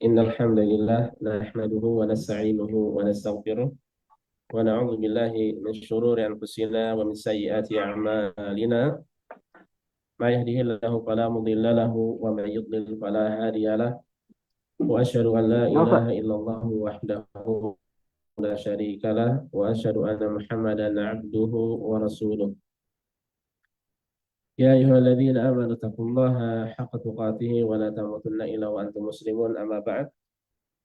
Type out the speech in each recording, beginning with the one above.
Innal hamdalillah nahmaduhu wa nasta'inuhu wa nastaghfiruh wa na'udzu billahi min shururi anfusina wa min sayyiati a'malina. May yahdihillahu fala mudilla lahu wa may yudlil fala hadiya lahu. Wa asyhadu an la ilaha Apa? illallah wahdahu la syarika lahu wa asyhadu anna Muhammadan 'abduhu wa rasuluh. Ya ayyuhalladzina amanu taqullaha haqqa tuqatih wa la tamutunna illa wa antum muslimun amma ba'd.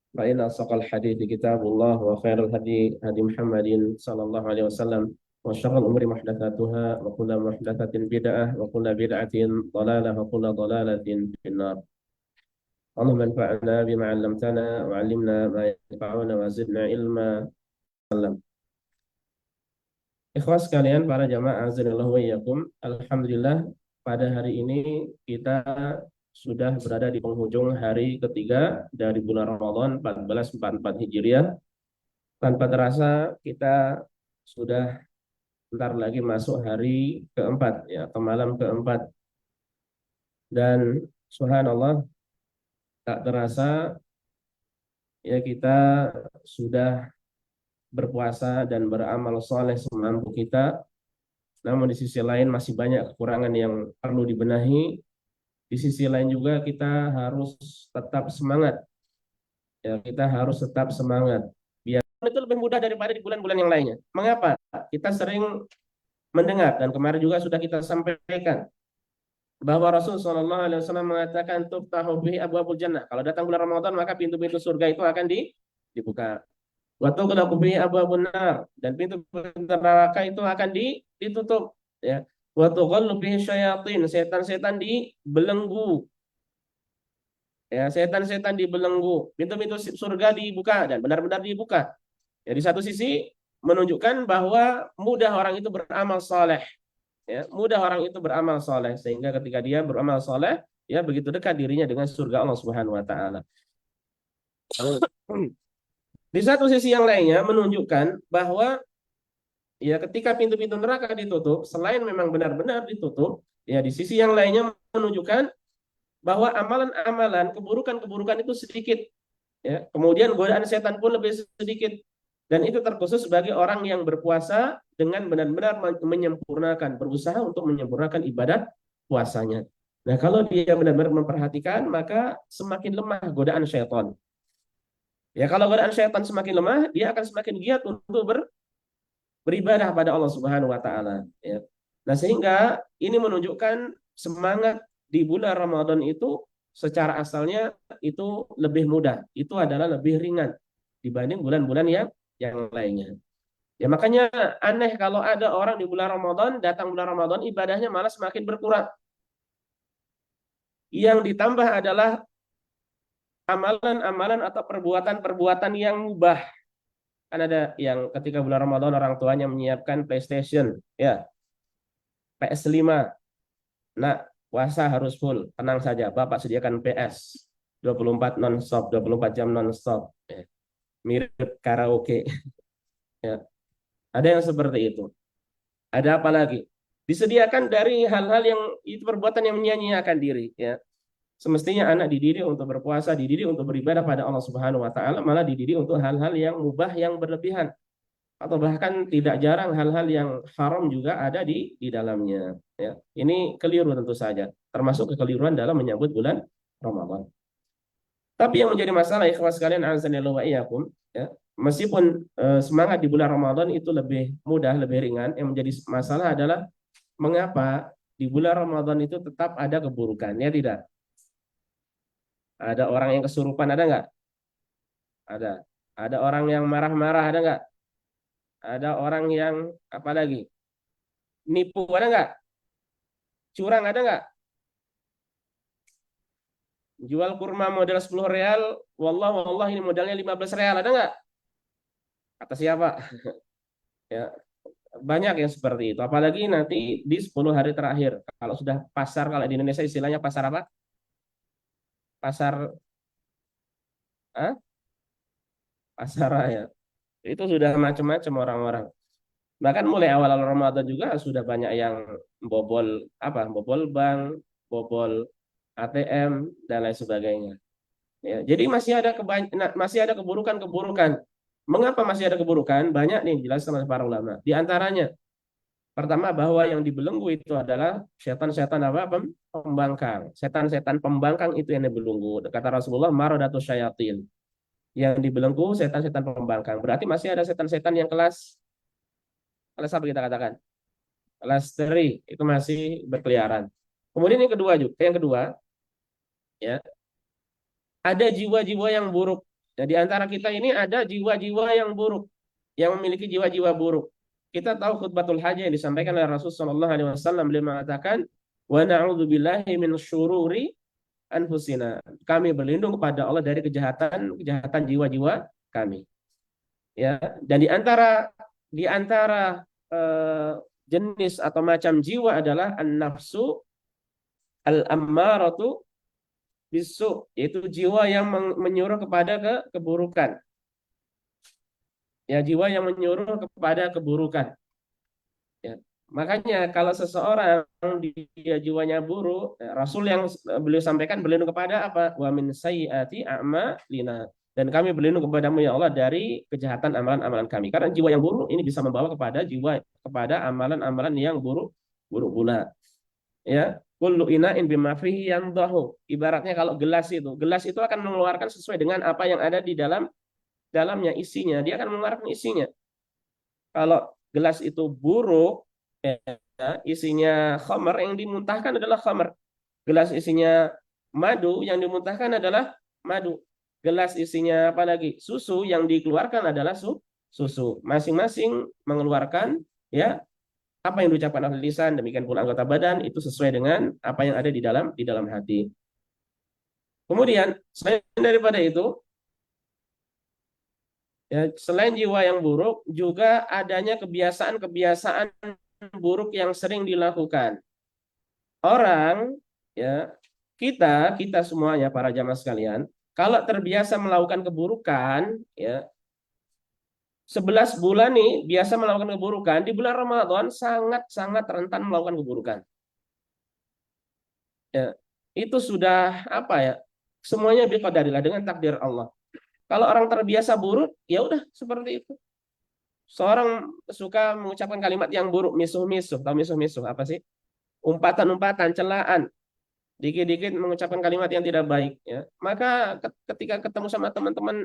فإن أصدق الحديث كتاب الله وخير الهدي هدي محمد صلى الله عليه وسلم وشر الأمور محدثاتها وكل محدثة بدعة وكل بدعة ضلالة وكل ضلالة في النار. اللهم انفعنا بما علمتنا وعلمنا ما ينفعنا وزدنا علما. Ikhwas sekalian, para jamaah azanillahu wa iyyakum. Alhamdulillah, pada hari ini kita sudah berada di penghujung hari ketiga dari bulan Ramadan 1444 Hijriah. Tanpa terasa kita sudah bentar lagi masuk hari keempat, ya, atau malam keempat. Dan subhanallah, tak terasa ya kita sudah berpuasa dan beramal soleh semampu kita. Namun di sisi lain masih banyak kekurangan yang perlu dibenahi. Di sisi lain juga kita harus tetap semangat. Ya, kita harus tetap semangat. Biar itu lebih mudah daripada di bulan-bulan yang lainnya. Mengapa? Kita sering mendengar dan kemarin juga sudah kita sampaikan bahwa Rasul Shallallahu Alaihi Wasallam mengatakan tuftahu bihi abwabul jannah. Kalau datang bulan Ramadan maka pintu-pintu surga itu akan dibuka. Wa tughlaqu bihi abwabun nar, dan pintu-pintu neraka itu akan ditutup, ya. Wa tughallu bihi syayatin, setan-setan dibelenggu. Ya, setan-setan dibelenggu. Pintu-pintu surga dibuka dan benar-benar dibuka. Ya, di satu sisi menunjukkan bahwa mudah orang itu beramal soleh. Ya, mudah orang itu beramal soleh sehingga ketika dia beramal soleh, ya begitu dekat dirinya dengan surga Allah Subhanahu Wa Taala. Di satu sisi yang lainnya menunjukkan bahwa ya ketika pintu-pintu neraka ditutup, selain memang benar-benar ditutup, ya di sisi yang lainnya menunjukkan bahwa amalan-amalan, keburukan-keburukan itu sedikit, ya. Kemudian godaan setan pun lebih sedikit, dan itu terkhusus bagi orang yang berpuasa dengan benar-benar menyempurnakan, berusaha untuk menyempurnakan ibadat puasanya. Nah, kalau dia benar-benar memperhatikan, maka semakin lemah godaan syaitan. Ya, kalau godaan syaitan semakin lemah, dia akan semakin giat untuk beribadah pada Allah Subhanahu wa taala, ya. Nah, sehingga ini menunjukkan semangat di bulan Ramadan itu secara asalnya itu lebih mudah, itu adalah lebih ringan dibanding bulan-bulan yang lainnya. Ya makanya aneh kalau ada orang di bulan Ramadan, datang bulan Ramadan ibadahnya malah semakin berkurang. Yang ditambah adalah amalan-amalan atau perbuatan-perbuatan yang mubah. Kan ada yang ketika bulan Ramadan orang tuanya menyiapkan PlayStation, ya, PS5. Nah, puasa harus full. Tenang saja, Bapak sediakan PS 24 non-stop, 24 jam non-stop. Ya. Mirip karaoke. Ya. Ada yang seperti itu. Ada apa lagi? Disediakan dari hal-hal yang itu perbuatan yang menyia-nyiakan diri, ya. Semestinya anak dididik untuk berpuasa, dididik untuk beribadah pada Allah Subhanahu wa taala, malah dididik untuk hal-hal yang mubah yang berlebihan, atau bahkan tidak jarang hal-hal yang haram juga ada di dalamnya, ya. Ini keliru tentu saja, termasuk kekeliruan dalam menyambut bulan Ramadan. Tapi yang menjadi masalah ikhwas sekalian azanillahu wa iyyakum, ya, meskipun semangat di bulan Ramadan itu lebih mudah, lebih ringan, yang menjadi masalah adalah mengapa di bulan Ramadan itu tetap ada keburukan, ya tidak? Ada orang yang kesurupan, ada nggak? Ada. Ada orang yang marah-marah, ada nggak? Ada orang yang apa lagi? Nipu, ada nggak? Curang, ada nggak? Jual kurma modal 10 real, wallah wallah ini modalnya 15 real, ada nggak? Kata siapa? Ya, banyak yang seperti itu. Apalagi nanti di 10 hari terakhir. Kalau sudah pasar, kalau di Indonesia istilahnya pasar apa? Pasar, ah? Pasar raya. Itu sudah macam-macam orang-orang. Bahkan mulai awal Ramadan juga sudah banyak yang bobol apa? Bobol bank, bobol ATM dan lain sebagainya. Ya, jadi masih ada keburukan-keburukan. Mengapa masih ada keburukan? Banyak nih dijelaskan oleh para ulama. Di antaranya, pertama bahwa yang dibelenggu itu adalah setan-setan apa? Pembangkang. Setan-setan pembangkang itu yang dibelenggu. Kata Rasulullah, maradatus syayatin. Yang dibelenggu setan-setan pembangkang. Berarti masih ada setan-setan yang kelas kelas apa kita katakan? Kelas teri itu masih berkeliaran. Kemudian yang kedua, ya, ada jiwa-jiwa yang buruk. Nah, di antara kita ini ada jiwa-jiwa yang buruk, yang memiliki jiwa-jiwa buruk. Kita tahu khutbatul hajah yang disampaikan oleh Rasulullah SAW, beliau mengatakan, wa na'udzubillahi min syururi anfusina. Kami berlindung kepada Allah dari kejahatan jiwa-jiwa kami. Ya, dan di antara eh, jenis atau macam jiwa adalah an-nafsu al-ammaratu bisu, yaitu jiwa yang menyuruh kepada keburukan. Ya, jiwa yang menyuruh kepada keburukan. Ya. Makanya kalau seseorang dia jiwanya buruk, ya, Rasul yang beliau sampaikan berlindung kepada apa? Wa min sayyiati a'malina. Dan kami berlindung kepadamu ya Allah dari kejahatan amalan-amalan kami. Karena jiwa yang buruk ini bisa membawa kepada amalan-amalan yang buruk buruk pula. Ya, kullu ina'in bima fihi yandahu. Ibaratnya kalau gelas itu akan mengeluarkan sesuai dengan apa yang ada di dalamnya isinya. Dia akan mengeluarkan isinya. Kalau gelas itu buruk, ya, isinya khamar, yang dimuntahkan adalah khamar. Gelas isinya madu, yang dimuntahkan adalah madu. Gelas isinya apa lagi? Susu, yang dikeluarkan adalah susu. Masing-masing mengeluarkan, ya, apa yang diucapkan oleh lisan, demikian pula anggota badan itu sesuai dengan apa yang ada di dalam hati. Kemudian selain daripada itu, ya, selain jiwa yang buruk, juga adanya kebiasaan-kebiasaan buruk yang sering dilakukan. Orang, ya, kita semuanya para jamaah sekalian, kalau terbiasa melakukan keburukan, ya, 11 bulan nih biasa melakukan keburukan, di bulan Ramadan sangat-sangat rentan melakukan keburukan. Ya, itu sudah apa ya? Semuanya biqadarillah, dengan takdir Allah. Kalau orang terbiasa buruk, ya udah seperti itu. Seorang suka mengucapkan kalimat yang buruk, misuh-misuh. Tahu misuh-misuh apa sih? Umpatan-umpatan, celaan. Dikit-dikit mengucapkan kalimat yang tidak baik. Ya. Maka ketika ketemu sama teman-teman,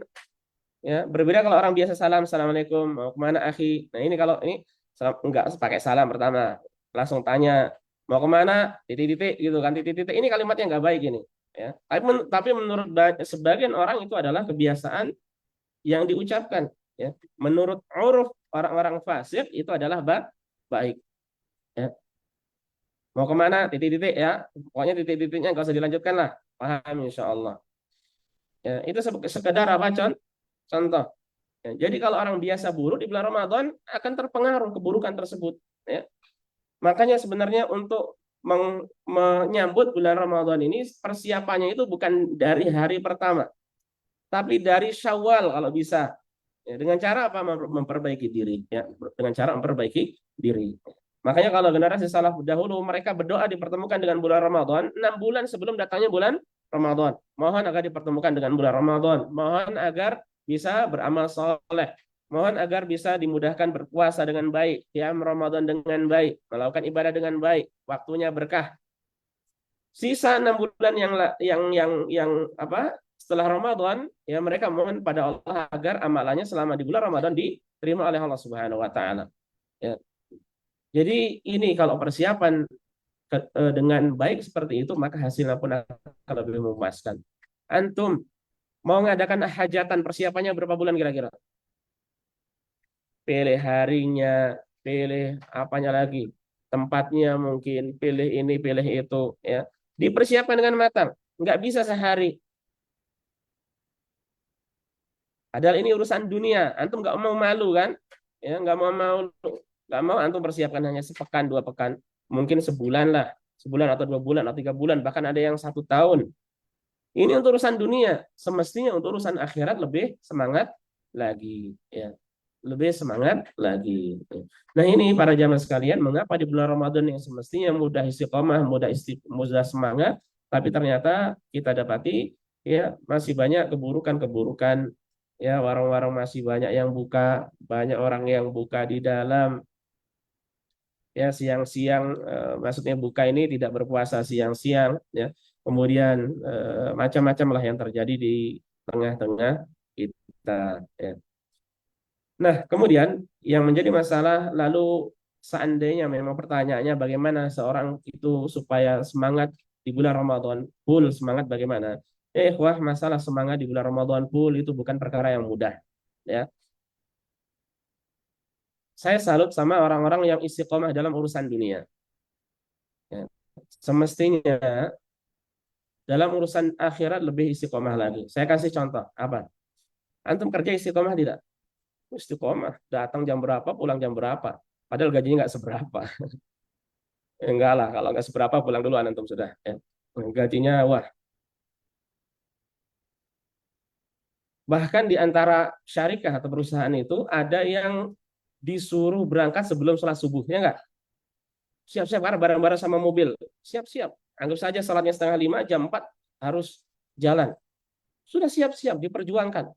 ya, berbeda kalau orang biasa salam, assalamualaikum, mau kemana akhi? Nah ini kalau ini enggak pakai salam pertama, langsung tanya mau kemana, titik-titik gitu kan, titik-titik. Ini kalimat yang nggak baik ini. Ya. Tapi menurut sebagian orang itu adalah kebiasaan yang diucapkan. Ya. Menurut uruf orang-orang fasik itu adalah baik. Ya. Mau kemana, titik-titik ya. Pokoknya titik-titiknya nggak usah dilanjutkan lah. Paham insya Allah. Ya, itu sekedar apa contoh. Ya, jadi kalau orang biasa buruk di bulan Ramadan akan terpengaruh keburukan tersebut. Ya. Makanya sebenarnya untuk menyambut bulan Ramadan ini persiapannya itu bukan dari hari pertama, tapi dari Syawal kalau bisa. Ya, dengan cara apa? Memperbaiki diri. Ya, dengan cara memperbaiki diri. Makanya kalau generasi salaf dahulu mereka berdoa dipertemukan dengan bulan Ramadan 6 bulan sebelum datangnya bulan Ramadan. Mohon agar dipertemukan dengan bulan Ramadan. Mohon agar bisa beramal soleh. Mohon agar bisa dimudahkan berpuasa dengan baik, qiyam Ramadan dengan baik, melakukan ibadah dengan baik, waktunya berkah. Sisa 6 bulan yang apa? Setelah Ramadan, ya mereka mohon pada Allah agar amalannya selama di bulan Ramadan diterima oleh Allah Subhanahu wa taala. Ya. Jadi ini kalau persiapan dengan baik seperti itu, maka hasilnya pun akan lebih memuaskan. Antum mau mengadakan hajatan, persiapannya berapa bulan kira-kira? Pilih harinya, pilih apanya lagi, tempatnya mungkin, pilih ini, pilih itu, ya. Dipersiapkan dengan matang. Nggak bisa sehari. Padahal ini urusan dunia. Antum nggak mau malu kan? Ya, nggak mau antum persiapkan hanya sepekan, 2 pekan, mungkin sebulan lah, sebulan atau 2 bulan atau 3 bulan, bahkan ada yang 1 tahun. Ini untuk urusan dunia. Semestinya untuk urusan akhirat lebih semangat lagi. Ya. Lebih semangat lagi. Nah ini para jamaah sekalian, mengapa di bulan Ramadan yang semestinya mudah istiqomah, mudah semangat, tapi ternyata kita dapati ya masih banyak keburukan-keburukan, ya warung-warung masih banyak yang buka, banyak orang yang buka di dalam, ya siang-siang, maksudnya buka ini tidak berpuasa siang-siang, ya kemudian macam-macam lah yang terjadi di tengah-tengah kita, ya. Nah, kemudian yang menjadi masalah lalu seandainya memang pertanyaannya bagaimana seorang itu supaya semangat di bulan Ramadan, full semangat bagaimana? Wah, masalah semangat di bulan Ramadan full itu bukan perkara yang mudah, ya. Saya salut sama orang-orang yang istiqomah dalam urusan dunia, ya. Semestinya dalam urusan akhirat lebih istiqomah lagi. Saya kasih contoh, apa? Antum kerja istiqomah tidak? Istiqomah, datang jam berapa, pulang jam berapa. Padahal gajinya nggak seberapa. Enggak lah, kalau nggak seberapa pulang dulu antum sudah. Ya. Gajinya, wah. Bahkan di antara syarikah atau perusahaan itu ada yang disuruh berangkat sebelum sholat subuh, ya nggak? Siap-siap, karena bareng-bareng sama mobil. Siap-siap. Anggap saja salatnya setengah lima, jam 4 harus jalan. Sudah siap-siap, diperjuangkan.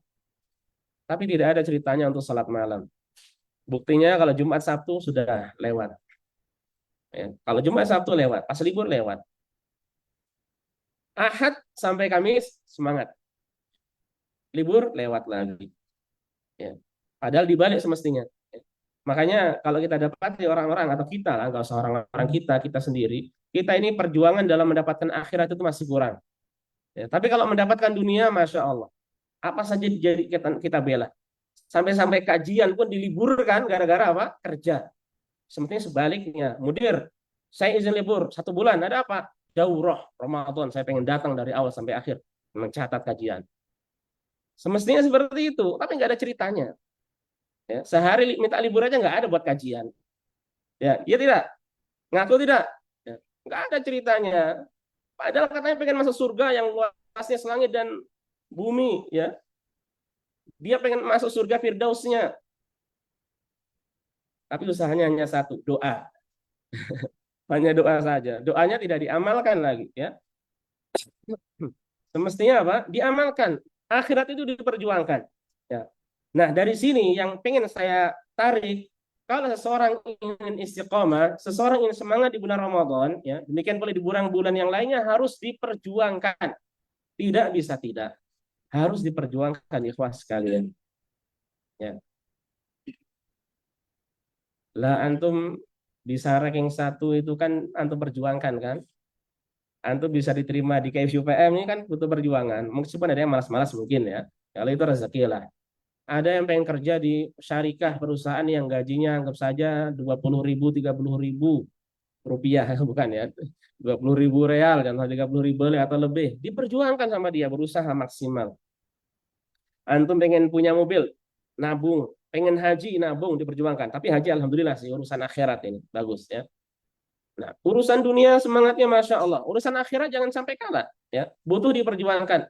Tapi tidak ada ceritanya untuk salat malam. Buktinya kalau Jumat Sabtu sudah lewat. Ya. Kalau Jumat Sabtu lewat, pas libur lewat. Ahad sampai Kamis semangat. Libur lewat lagi. Ya. Padahal dibalik semestinya. Ya. Makanya kalau kita dapat di orang-orang atau kita lah, nggak usah orang-orang kita sendiri, kita ini perjuangan dalam mendapatkan akhirat itu masih kurang. Ya. Tapi kalau mendapatkan dunia, masya Allah, apa saja jadi kita bela. Sampai-sampai kajian pun diliburkan gara-gara apa? Kerja. Sepertinya sebaliknya, mudir, saya izin libur 1 bulan, ada apa? Daurah Ramadan, saya pengen datang dari awal sampai akhir mencatat kajian. Semestinya seperti itu, tapi nggak ada ceritanya. Ya, sehari minta libur aja nggak ada buat kajian. Ya, iya tidak? Ngaku tidak? Ya, nggak ada ceritanya. Padahal katanya pengen masuk surga yang luasnya selangit dan bumi. Ya, dia pengen masuk surga Firdausnya. Tapi usahanya hanya satu, doa. Hanya doa saja. Doanya tidak diamalkan lagi. Ya, semestinya apa? Diamalkan. Akhirat itu diperjuangkan. Ya. Nah, dari sini yang pengen saya tarik, kalau seseorang ingin istiqomah, seseorang ingin semangat di bulan Ramadan, ya, demikian pula di bulan-bulan yang lainnya harus diperjuangkan. Tidak bisa tidak. Harus diperjuangkan, ikhwas sekalian. Ya. Lah antum bisa ranking 1 itu kan antum perjuangkan kan? Antum bisa diterima di KFUPM ini kan butuh perjuangan. Meskipun ada yang malas-malas mungkin ya. Kalau itu rezeki lah. Ada yang pengen kerja di syarikah perusahaan yang gajinya anggap saja 20.000, 30.000 rupiah, bukan ya, 20.000 real, kan 30.000 atau lebih. Diperjuangkan sama dia, berusaha maksimal. Antum pengen punya mobil, nabung. Pengen haji, nabung, diperjuangkan. Tapi haji alhamdulillah sih, urusan akhirat ini. Bagus ya. Nah, urusan dunia semangatnya Masya Allah. Urusan akhirat jangan sampai kalah. Ya, butuh diperjuangkan.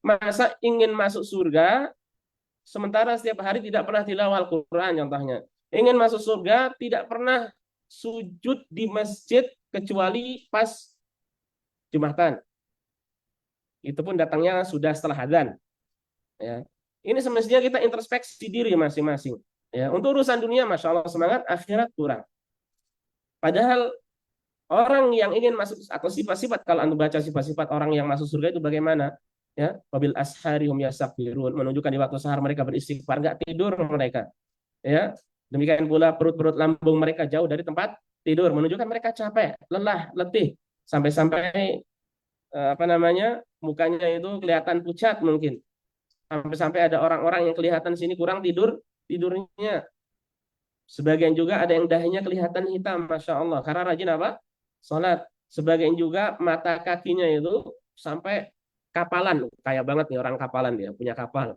Masa ingin masuk surga, sementara setiap hari tidak pernah tilawah Al-Quran contohnya. Ingin masuk surga, tidak pernah sujud di masjid kecuali pas Jumatan. Itu pun datangnya sudah setelah adzan. Ya. Ini semestinya kita introspeksi diri masing-masing. Ya, untuk urusan dunia, Masya Allah semangat, akhirat kurang. Padahal orang yang ingin masuk, atau sifat-sifat, kalau Anda baca sifat-sifat orang yang masuk surga itu bagaimana? Ya, wabil ashari hum yastakbirun, menunjukkan di waktu sahar mereka beristighfar, nggak tidur mereka. Ya, demikian pula perut-perut lambung mereka jauh dari tempat tidur, menunjukkan mereka capek, lelah, letih, sampai-sampai apa namanya, mukanya itu kelihatan pucat mungkin, sampai-sampai ada orang-orang yang kelihatan sini kurang tidurnya, sebagian juga ada yang dahinya kelihatan hitam, masya Allah, karena rajin apa? Sholat. Sebagian juga mata kakinya itu sampai kapalan, kayak banget nih orang kapalan, dia punya kapalan.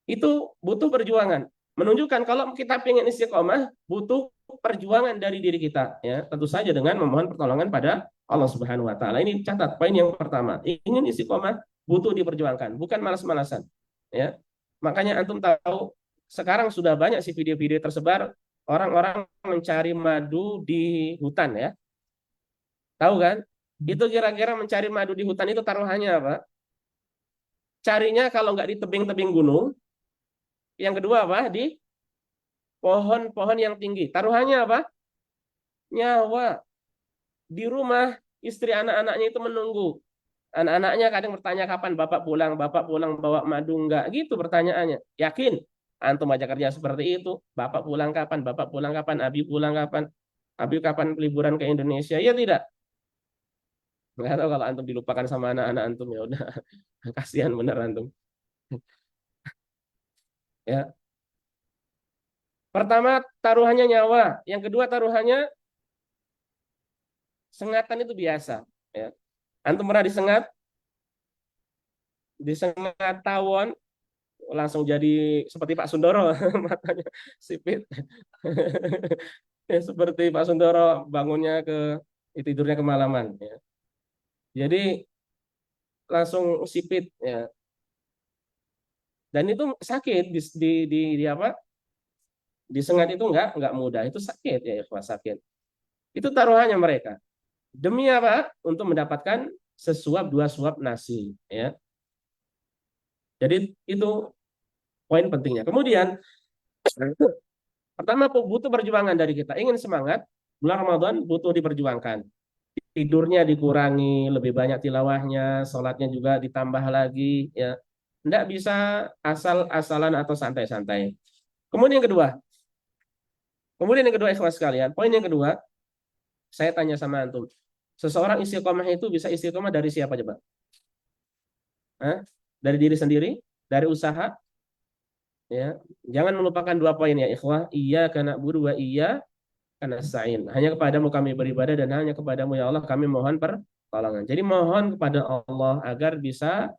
Itu butuh perjuangan. Menunjukkan kalau kita ingin istiqomah, butuh perjuangan dari diri kita. Ya, tentu saja dengan memohon pertolongan pada Allah Subhanahu Wa Taala. Ini catat poin yang pertama. Ingin istiqomah, butuh diperjuangkan, bukan malas-malasan. Ya, makanya antum tahu sekarang sudah banyak sih video-video tersebar orang-orang mencari madu di hutan ya. Tahu kan? Itu kira-kira mencari madu di hutan itu taruhannya apa? Carinya kalau nggak di tebing-tebing gunung, yang kedua apa? Di pohon-pohon yang tinggi. Taruhannya apa? Nyawa. Di rumah istri anak-anaknya itu menunggu. Anak-anaknya kadang bertanya kapan bapak pulang bawa madu enggak? Gitu pertanyaannya. Yakin? Antum aja kerja seperti itu. Bapak pulang kapan? Bapak pulang kapan? Abi pulang kapan? Abi kapan liburan ke Indonesia? Ya tidak. Nggak tahu kalau antum dilupakan sama anak-anak antum ya udah kasihan bener antum. Ya. Pertama taruhannya nyawa, yang kedua taruhannya sengatan itu biasa. Ya. Antum pernah disengat tawon langsung jadi seperti Pak Sundoro matanya sipit. Ya, seperti Pak Sundoro bangunnya tidurnya kemalaman. Ya. Jadi langsung sipit. Ya. Dan itu sakit di apa? Disengat itu nggak mudah, itu sakit ya, ikhwas sakit. Itu taruhannya mereka. Demi apa? Untuk mendapatkan sesuap dua suap nasi, ya. Jadi itu poin pentingnya. Kemudian pertama butuh perjuangan dari kita. Ingin semangat, bulan Ramadan butuh diperjuangkan. Tidurnya dikurangi, lebih banyak tilawahnya, sholatnya juga ditambah lagi, ya. Tidak bisa asal-asalan atau santai-santai. Kemudian yang kedua, ikhwas sekalian, poin yang kedua, saya tanya sama antum. Seseorang istiqomah itu bisa istiqomah dari siapa coba? Hah? Dari diri sendiri, dari usaha, ya. Jangan melupakan dua poin ya, ikhwah. Iya karena buru wa iya karena sa'in. Hanya kepadamu kami beribadah dan hanya kepadamu ya Allah kami mohon pertolongan. Jadi mohon kepada Allah agar bisa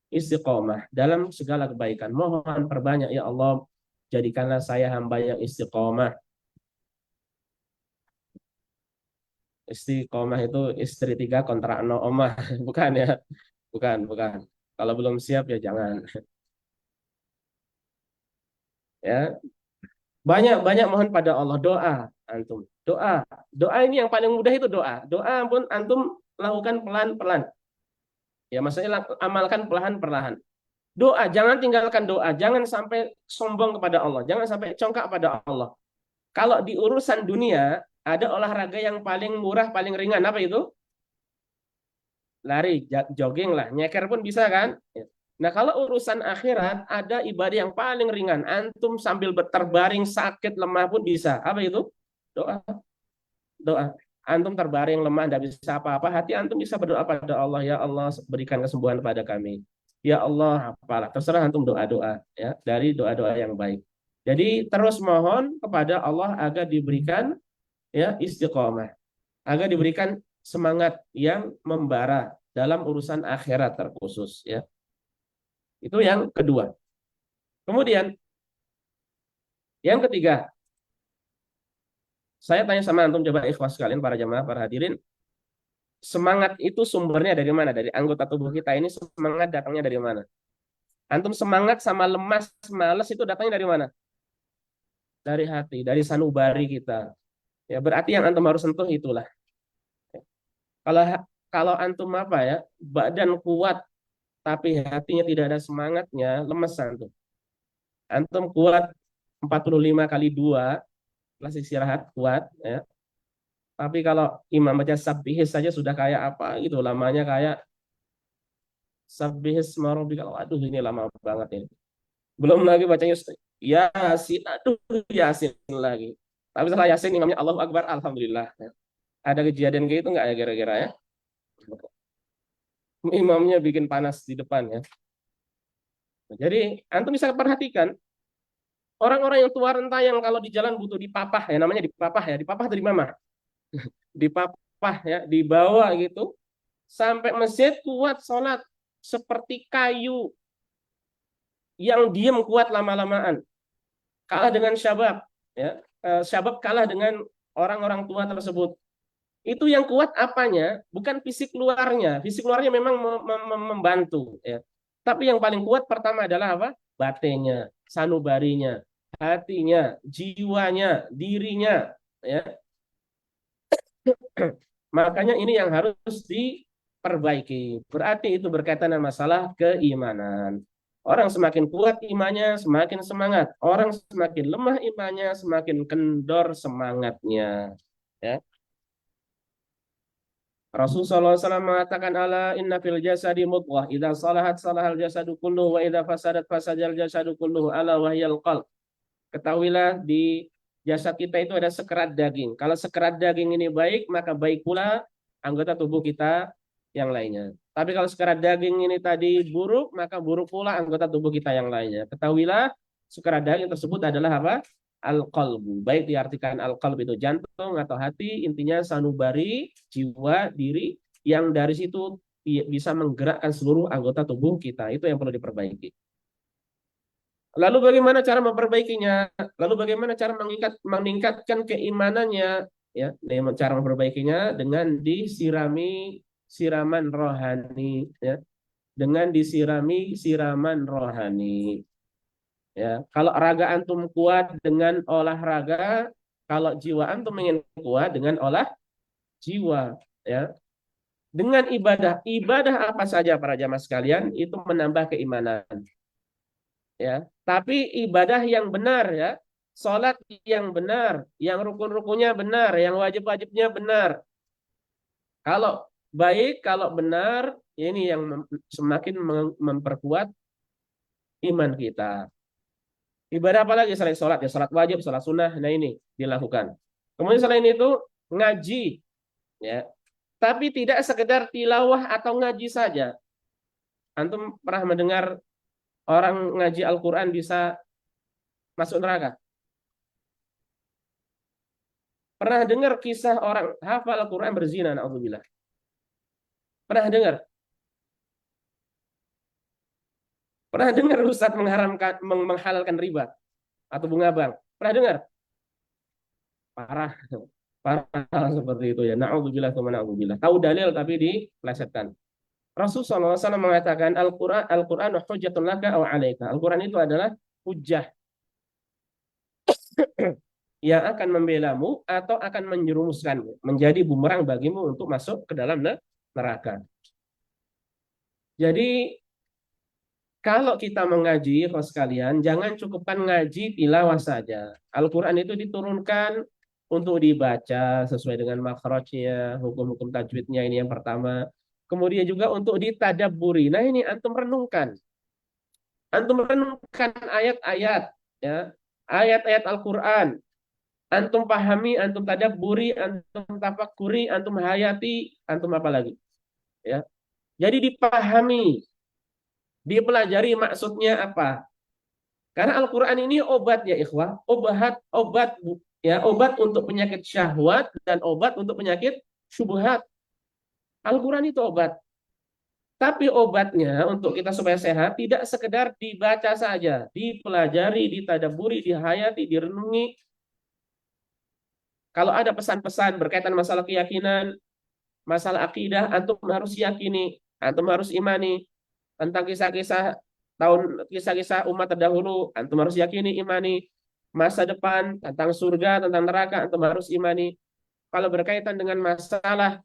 istiqomah dalam segala kebaikan. Mohon perbanyak ya Allah, jadikanlah saya hamba yang istiqomah. Istiqomah itu istri tiga kontrak no omah, bukan ya? Bukan. Kalau belum siap ya jangan. Ya, banyak mohon pada Allah, doa antum. Doa ini yang paling mudah itu doa. Doa pun antum lakukan pelan-pelan. Ya, maksudnya amalkan perlahan-perlahan. Doa, jangan tinggalkan doa. Jangan sampai sombong kepada Allah. Jangan sampai congkak pada Allah. Kalau di urusan dunia, ada olahraga yang paling murah, paling ringan. Apa itu? Lari, jogging lah. Nyeker pun bisa kan? Ya. Nah, kalau urusan akhirat, ada ibadah yang paling ringan. Antum sambil terbaring sakit, lemah pun bisa. Apa itu? Doa. Doa. Antum terbaring lemah, tidak bisa apa-apa. Hati antum bisa berdoa pada Allah. Ya Allah, berikan kesembuhan pada kami. Ya Allah, apalah. Terserah antum doa-doa. Ya, dari doa-doa yang baik. Jadi terus mohon kepada Allah agar diberikan ya istiqomah, agar diberikan semangat yang membara dalam urusan akhirat terkhusus ya. Itu yang kedua. Kemudian yang ketiga, saya tanya sama antum coba ikhwas sekalian para jamaah, para hadirin, semangat itu sumbernya dari mana? Dari anggota tubuh kita ini semangat datangnya dari mana? Antum semangat sama lemas, malas itu datangnya dari mana? Dari hati, dari sanubari kita. Ya berarti yang antum harus sentuh itulah. Kalau kalau antum apa ya, badan kuat tapi hatinya tidak ada semangatnya, lemes antum. Antum kuat 45 kali 2 kelas istirahat kuat ya. Tapi kalau imam baca sabbihis saja sudah kayak apa gitu, lamanya kayak sabbihis marobika. Aduh ini lama banget ini. Belum lagi bacanya Yasin, aduh Yasin lagi. Tapi setelah Yasin imamnya Allahu Akbar, alhamdulillah. Ada kejadian kayak itu nggak ya kira-kira ya? Imamnya bikin panas di depan ya. Jadi antum bisa perhatikan orang-orang yang tua renta yang kalau di jalan butuh dipapah ya, namanya dipapah dari mama, dipapah ya, dibawa gitu sampai masjid kuat sholat seperti kayu yang diem kuat lama-lamaan, kalah dengan syabab ya. Syabab kalah dengan orang-orang tua tersebut. Itu yang kuat apanya? Bukan fisik luarnya. Fisik luarnya memang membantu ya. Tapi yang paling kuat pertama adalah apa? Batinnya, sanubarinya, hatinya, jiwanya, dirinya ya. Makanya ini yang harus diperbaiki. Berarti itu berkaitan dengan masalah keimanan. Orang semakin kuat imannya, semakin semangat. Orang semakin lemah imannya, semakin kendor semangatnya. Ya. Rasulullah SAW mengatakan ala inna fil jasadi mudghah idza salahat salahal jasadu kulluhu wa idza fasadat fasadal jasadu kulluhu ala wahyal qalb. Ketahuilah di jasad kita itu ada sekerat daging. Kalau sekerat daging ini baik, maka baik pula anggota tubuh kita yang lainnya. Tapi kalau sekerat daging ini tadi buruk, maka buruk pula anggota tubuh kita yang lainnya. Ketahuilah sekerat daging tersebut adalah apa? Al-qalbu. Baik diartikan al-qalb itu jantung atau hati, intinya sanubari, jiwa, diri, yang dari situ bisa menggerakkan seluruh anggota tubuh kita. Itu yang perlu diperbaiki. Lalu bagaimana cara memperbaikinya? Lalu bagaimana cara meningkatkan keimanannya? Ya, cara memperbaikinya dengan disirami siraman rohani, ya, dengan disirami siraman rohani. Ya, kalau raga antum kuat dengan olahraga, kalau jiwa antum ingin kuat dengan olah jiwa, ya. Dengan ibadah, ibadah apa saja para jamaah sekalian itu menambah keimanan. Ya, tapi ibadah yang benar ya, salat yang benar, yang rukun-rukunnya benar, yang wajib-wajibnya benar. Kalau baik, kalau benar, ini yang semakin memperkuat iman kita. Ibadah apa lagi selain salat? Ya salat wajib, salat sunnah, nah ini dilakukan. Kemudian selain itu ngaji, ya. Tapi tidak sekedar tilawah atau ngaji saja. Antum pernah mendengar orang ngaji Al-Quran bisa masuk neraka? Pernah dengar kisah orang hafal Al-Quran berzina, na'udzubillah? Pernah dengar? Pernah dengar Ustadz menghalalkan riba atau bunga bank? Pernah dengar? Parah. Parah seperti itu ya. Na'udzubillah wa na'udzubillah. Tahu dalil tapi dipelesetkan. Rasulullah SAW mengatakan Al-Quran hujjatun laka aw 'alaika. Al-Quran itu adalah hujjah yang akan membelamu atau akan menjerumuskanmu, menjadi bumerang bagimu untuk masuk ke dalam neraka. Jadi kalau kita mengaji, kawan sekalian, jangan cukupkan ngaji tilawah saja. Al-Quran itu diturunkan untuk dibaca sesuai dengan makhrajnya, hukum-hukum tajwidnya ini yang pertama. Kemudian juga untuk ditadabburi. Nah ini antum renungkan. Antum renungkan ayat-ayat, ya, ayat-ayat Al-Quran. Antum pahami, antum tadabburi, antum tafakuri, antum hayati, antum apa lagi? Ya. Jadi dipahami, dipelajari maksudnya apa. Karena Al-Quran ini obat ya ikhwah, obat ya, obat untuk penyakit syahwat dan obat untuk penyakit syubhat. Al-Quran itu obat. Tapi obatnya untuk kita supaya sehat tidak sekedar dibaca saja, dipelajari, ditadaburi, dihayati, direnungi. Kalau ada pesan-pesan berkaitan masalah keyakinan, masalah akidah, antum harus yakini, antum harus imani tentang kisah-kisah umat terdahulu, antum harus yakini, imani masa depan, tentang surga, tentang neraka, antum harus imani. Kalau berkaitan dengan masalah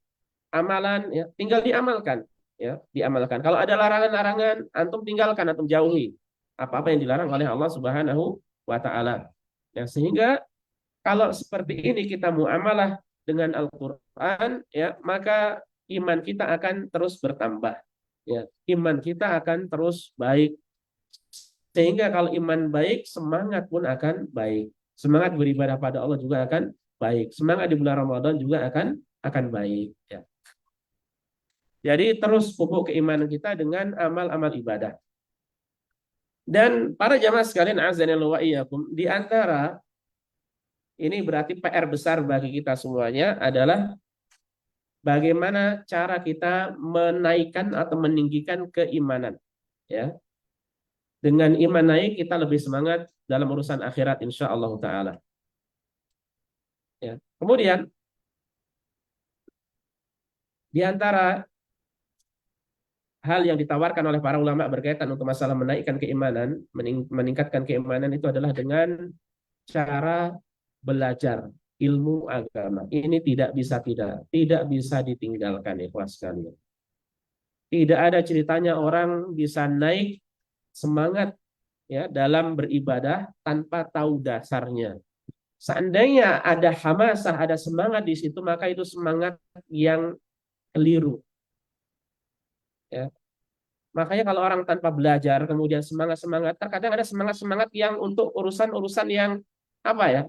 amalan, ya, tinggal diamalkan, ya, diamalkan. Kalau ada larangan-larangan, antum tinggalkan, antum jauhi apa-apa yang dilarang oleh Allah Subhanahu wa taala. Ya, sehingga kalau seperti ini kita muamalah dengan Al-Qur'an, ya, maka iman kita akan terus bertambah. Ya, iman kita akan terus baik. Sehingga kalau iman baik, semangat pun akan baik. Semangat beribadah pada Allah juga akan baik. Semangat di bulan Ramadan juga akan baik. Ya. Jadi terus pupuk keimanan kita dengan amal-amal ibadah. Dan para jamaah sekalian azanillahu wa iyyakum, di antara ini berarti PR besar bagi kita semuanya adalah bagaimana cara kita menaikkan atau meninggikan keimanan. Ya. Dengan iman naik kita lebih semangat dalam urusan akhirat insya Allah Ta'ala. Ya. Kemudian di antara hal yang ditawarkan oleh para ulama berkaitan untuk masalah menaikkan keimanan, meningkatkan keimanan itu adalah dengan cara belajar. ilmu agama. Ini tidak bisa ditinggalkan ikhlas sekalian. Tidak ada ceritanya orang bisa naik semangat ya dalam beribadah tanpa tahu dasarnya. Seandainya ada hamasah, ada semangat di situ, maka itu semangat yang keliru. Ya. Makanya kalau orang tanpa belajar, kemudian semangat-semangat, terkadang ada semangat-semangat yang untuk urusan-urusan yang apa ya,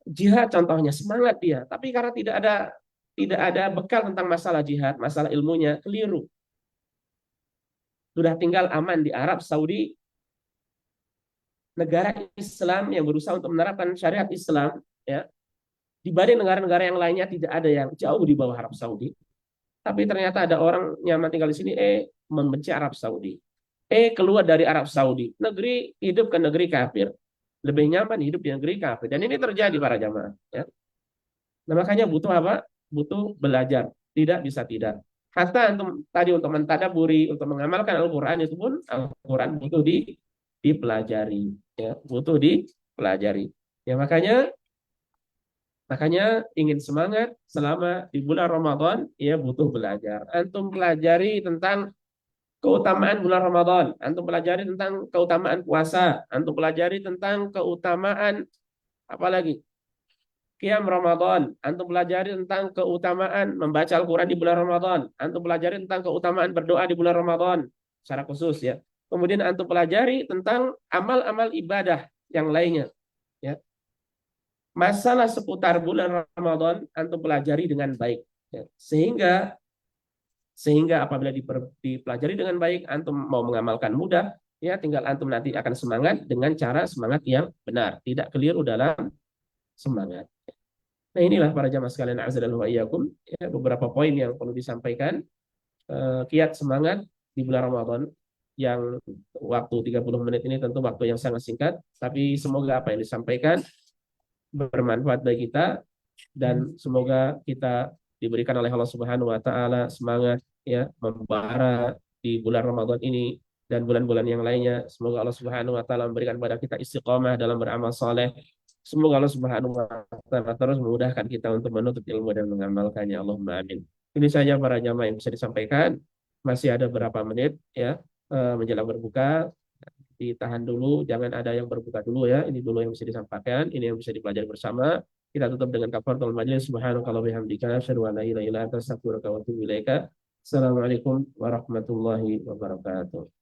jihad contohnya, semangat dia. Tapi karena tidak ada bekal tentang masalah jihad, masalah ilmunya, keliru. Sudah tinggal aman di Arab Saudi, negara Islam yang berusaha untuk menerapkan syariat Islam, ya, dibanding negara-negara yang lainnya tidak ada yang jauh di bawah Arab Saudi. Tapi ternyata ada orang nyaman tinggal di sini, membenci Arab Saudi. Keluar dari Arab Saudi, negeri hidup ke negeri kafir. Lebih nyaman hidup di negeri kafir. Dan ini terjadi para jamaah. Ya. Nah, makanya butuh apa? Butuh belajar. Tidak bisa tidak. Hatta untuk mentadaburi, untuk mengamalkan Al-Quran itu pun Al-Quran butuh dipelajari. Ya, butuh dipelajari. Ya, makanya ingin semangat selama di bulan Ramadan, ya butuh belajar. Antum pelajari tentang keutamaan bulan Ramadan, antum pelajari tentang keutamaan puasa, antum pelajari tentang keutamaan apalagi Qiyam Ramadan, antum pelajari tentang keutamaan membaca Al-Quran di bulan Ramadan, antum pelajari tentang keutamaan berdoa di bulan Ramadan secara khusus ya. Kemudian antum pelajari tentang amal-amal ibadah yang lainnya ya. Masalah seputar bulan Ramadan antum pelajari dengan baik ya. Sehingga apabila dipelajari dengan baik, antum mau mengamalkan mudah, ya tinggal antum nanti akan semangat dengan cara semangat yang benar, tidak keliru dalam semangat. Nah, inilah para jamaah sekalian azza wa iyyakum, ya, beberapa poin yang perlu disampaikan. Kiat semangat di bulan Ramadan yang waktu 30 menit ini tentu waktu yang sangat singkat, tapi semoga apa yang disampaikan bermanfaat bagi kita dan semoga kita diberikan oleh Allah Subhanahu wa taala semangat ya membara di bulan Ramadan ini dan bulan-bulan yang lainnya. Semoga Allah Subhanahu wa taala memberikan kepada kita istiqamah dalam beramal soleh. Semoga Allah Subhanahu wa taala terus memudahkan kita untuk menuntut ilmu dan mengamalkannya. Allahumma amin. Ini saja para jamaah yang bisa disampaikan. Masih ada berapa menit ya menjelang berbuka. Ditahan dulu, jangan ada yang berbuka dulu ya. Ini dulu yang bisa disampaikan, ini yang bisa dipelajari bersama. Kita tutup dengan kafaratul majelis. Subhanallahi bihamdika asyhadu an la ilaha illa anta astaghfiruka wa atubu ilaika. Assalamualaikum warahmatullahi wabarakatuh.